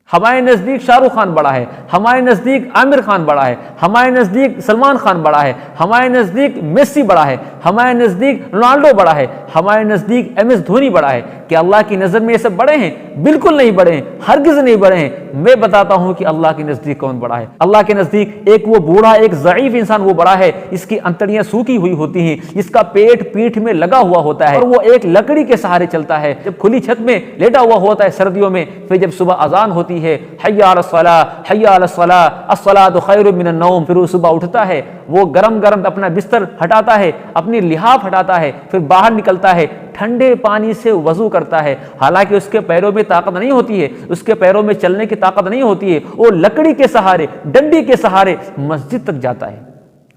ہمارے نزدیک شاہ رخ خان بڑا ہے، ہمارے نزدیک عامر خان بڑا ہے، ہمارے نزدیک سلمان خان بڑا ہے، ہمارے نزدیک میسی بڑا ہے، ہمارے نزدیک رونالڈو بڑا ہے، ہمارے نزدیک ایم ایس دھونی بڑا ہے۔ کہ اللہ کی نظر میں یہ سب بڑے ہیں؟ بالکل نہیں بڑے ہیں، ہرگز نہیں بڑے ہیں۔ میں بتاتا ہوں کہ اللہ کے نزدیک کون بڑا ہے۔ اللہ کے نزدیک ایک وہ بوڑھا، ایک ضعیف انسان وہ بڑا ہے، اس کی انتڑیاں سوکھی ہوئی ہوتی ہیں، اس کا پیٹ پیٹھ میں لگا ہوا ہوتا ہے اور وہ ایک لکڑی کے سہارے چلتا ہے، جب کھلی چھت میں لیٹا ہوا ہوتا ہے سردیوں میں، پھر جب صبح اذان ہوتی ہے، حی علی الصلاۃ، حی علی الصلاۃ، الصلاۃ خیر من النوم، پھر وہ صبح اٹھتا ہے، وہ گرم گرم اپنا بستر ہٹاتا ہے، اپنی لحاف ہٹاتا ہے، پھر باہر نکلتا ہے، ٹھنڈے پانی سے وضو کرتا ہے، حالانکہ اس کے پیروں میں طاقت نہیں ہوتی ہے، اس کے پیروں میں چلنے کی طاقت نہیں ہوتی ہے، وہ لکڑی کے سہارے، ڈنڈی کے سہارے مسجد تک جاتا ہے۔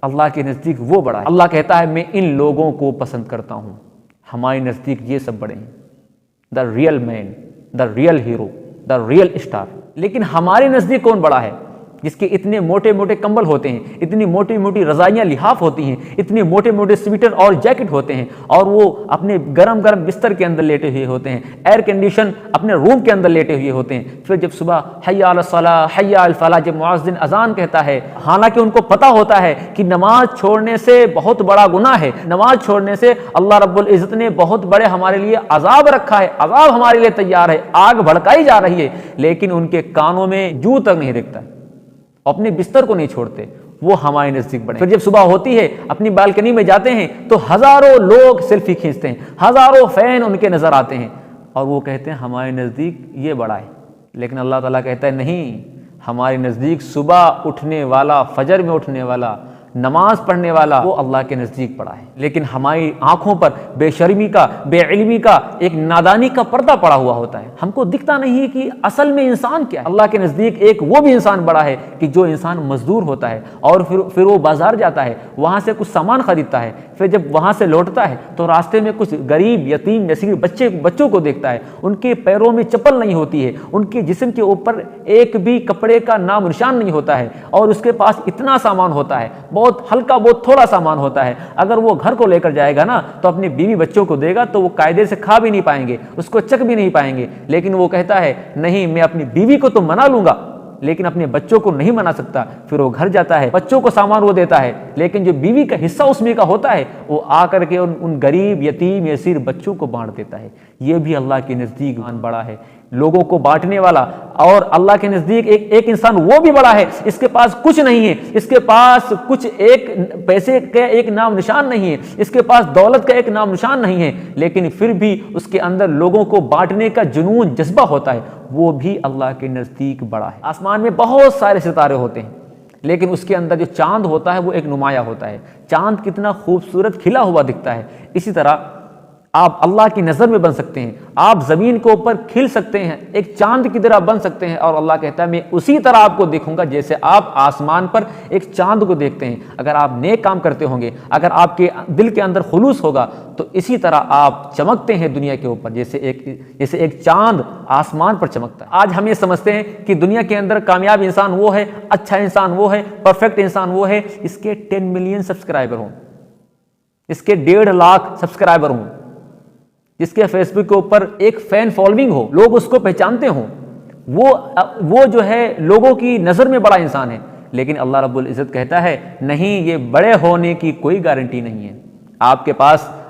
اللہ کے نزدیک وہ بڑا ہے۔ اللہ کہتا ہے میں ان لوگوں کو پسند کرتا ہوں، ہمارے نزدیک یہ سب بڑے ہیں، the real man, the real hero, the real star. لیکن ہمارے نزدیک کون بڑا ہے؟ جس کے اتنے موٹے موٹے کمبل ہوتے ہیں، اتنی موٹی موٹی رضائیاں لحاف ہوتی ہیں، اتنے موٹے موٹے سویٹر اور جیکٹ ہوتے ہیں، اور وہ اپنے گرم گرم بستر کے اندر لیٹے ہوئے ہوتے ہیں، ایئر کنڈیشن اپنے روم کے اندر لیٹے ہوئے ہوتے ہیں۔ پھر جب صبح حی علی الصلاۃ، حی علی الفلاح جب مؤذن اذان کہتا ہے، حالانکہ ان کو پتہ ہوتا ہے کہ نماز چھوڑنے سے بہت بڑا گناہ ہے، نماز چھوڑنے سے اللہ رب العزت نے بہت بڑے ہمارے لیے عذاب رکھا ہے، عذاب ہمارے لیے تیار ہے، آگ بھڑکائی جا رہی ہے، لیکن ان کے کانوں میں جوں تک نہیں رکھتا، اپنے بستر کو نہیں چھوڑتے، وہ ہمارے نزدیک بڑے۔ پھر جب صبح ہوتی ہے، اپنی بالکنی میں جاتے ہیں تو ہزاروں لوگ سیلفی کھینچتے ہیں، ہزاروں فین ان کے نظر آتے ہیں، اور وہ کہتے ہیں ہمارے نزدیک یہ بڑا ہے۔ لیکن اللہ تعالیٰ کہتا ہے نہیں، ہمارے نزدیک صبح اٹھنے والا، فجر میں اٹھنے والا، نماز پڑھنے والا، وہ اللہ کے نزدیک بڑا ہے۔ لیکن ہماری آنکھوں پر بے شرمی کا، بے علمی کا، ایک نادانی کا پردہ پڑا ہوا ہوتا ہے، ہم کو دکھتا نہیں کہ اصل میں انسان کیا ہے۔ اللہ کے نزدیک ایک وہ بھی انسان بڑا ہے کہ جو انسان مزدور ہوتا ہے اور پھر وہ بازار جاتا ہے، وہاں سے کچھ سامان خریدتا ہے، پھر جب وہاں سے لوٹتا ہے تو راستے میں کچھ غریب، یتیم، یسیر بچوں کو دیکھتا ہے، ان کے پیروں میں چپل نہیں ہوتی ہے، ان کے جسم کے اوپر ایک بھی کپڑے کا نام نشان نہیں ہوتا ہے، اور اس کے پاس اتنا سامان ہوتا ہے، بہت ہلکا، بہت تھوڑا سامان ہوتا ہے، اگر وہ گھر کو لے کر جائے گا نا تو اپنی بیوی بچوں کو دے گا تو وہ قاعدے سے کھا بھی نہیں پائیں گے، اس کو چک بھی نہیں پائیں گے، لیکن وہ کہتا ہے نہیں، میں اپنی بیوی کو تو منا لوں گا لیکن اپنے بچوں کو نہیں منا سکتا۔ پھر وہ گھر جاتا ہے، بچوں کو سامان وہ دیتا ہے، لیکن جو بیوی کا حصہ اس میں کا ہوتا ہے وہ آ کر کے ان غریب، یتیم، یسیر بچوں کو بانٹ دیتا ہے۔ یہ بھی اللہ کے نزدیک بڑا ہے، لوگوں کو بانٹنے والا۔ اور اللہ کے نزدیک ایک انسان وہ بھی بڑا ہے، اس کے پاس کچھ نہیں ہے، اس کے پاس کچھ ایک پیسے کا ایک نام نشان نہیں ہے، اس کے پاس دولت کا ایک نام نشان نہیں ہے، لیکن پھر بھی اس کے اندر لوگوں کو بانٹنے کا جنون، جذبہ ہوتا ہے، وہ بھی اللہ کے نزدیک بڑا ہے۔ آسمان میں بہت سارے ستارے ہوتے ہیں، لیکن اس کے اندر جو چاند ہوتا ہے وہ ایک نمایاں ہوتا ہے۔ چاند کتنا خوبصورت کھلا ہوا دکھتا ہے، اسی طرح آپ اللہ کی نظر میں بن سکتے ہیں، آپ زمین کے اوپر کھل سکتے ہیں، ایک چاند کی طرح بن سکتے ہیں، اور اللہ کہتا ہے میں اسی طرح آپ کو دیکھوں گا جیسے آپ آسمان پر ایک چاند کو دیکھتے ہیں۔ اگر آپ نیک کام کرتے ہوں گے، اگر آپ کے دل کے اندر خلوص ہوگا تو اسی طرح آپ چمکتے ہیں دنیا کے اوپر، جیسے ایک چاند آسمان پر چمکتا ہے۔ آج ہم یہ سمجھتے ہیں کہ دنیا کے اندر کامیاب انسان وہ ہے، اچھا انسان وہ ہے، پرفیکٹ انسان وہ ہے اس کے 10 ملین سبسکرائبر ہوں، اس کے 1.5 لاکھ سبسکرائبر ہوں، جس کے فیس بک کے اوپر ایک فین فالوئنگ ہو، لوگ اس کو پہچانتے ہوں، وہ جو ہے لوگوں کی نظر میں بڑا انسان ہے۔ لیکن اللہ رب العزت کہتا ہے نہیں، یہ بڑے ہونے کی کوئی گارنٹی نہیں ہے۔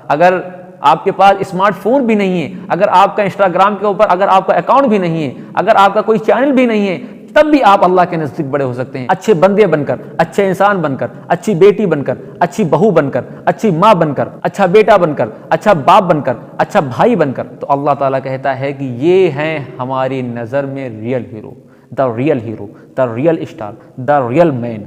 اگر آپ کے پاس اسمارٹ فون بھی نہیں ہے، اگر آپ کا انسٹاگرام کے اوپر اگر آپ کا اکاؤنٹ بھی نہیں ہے، اگر آپ کا کوئی چینل بھی نہیں ہے، تب بھی آپ اللہ کے نزدیک بڑے ہو سکتے ہیں، اچھے بندے بن کر، اچھے انسان بن کر، اچھی بیٹی بن کر، اچھی بہو بن کر، اچھی ماں بن کر، اچھا بیٹا بن کر، اچھا باپ بن کر، اچھا بھائی بن کر۔ تو اللہ تعالیٰ کہتا ہے کہ یہ ہیں ہماری نظر میں real hero, the real hero, the real star, the real man,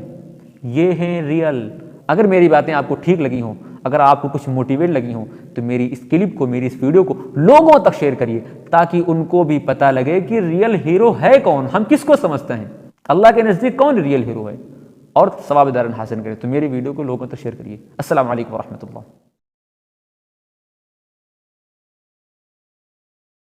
یہ ہیں ریئل۔ اگر میری باتیں آپ کو ٹھیک لگی ہوں، اگر آپ کو کچھ موٹیویٹ لگی ہوں تو میری اس کلپ کو، میری اس ویڈیو کو لوگوں تک شیئر کریے، تاکہ ان کو بھی پتہ لگے کہ ریئل ہیرو ہے کون، ہم کس کو سمجھتے ہیں، اللہ کے نزدیک کون ریئل ہیرو ہے، اور ثواب دارن حاصل کرے۔ تو میری ویڈیو کو لوگوں تک شیئر کریے۔ السلام علیکم ورحمۃ اللہ۔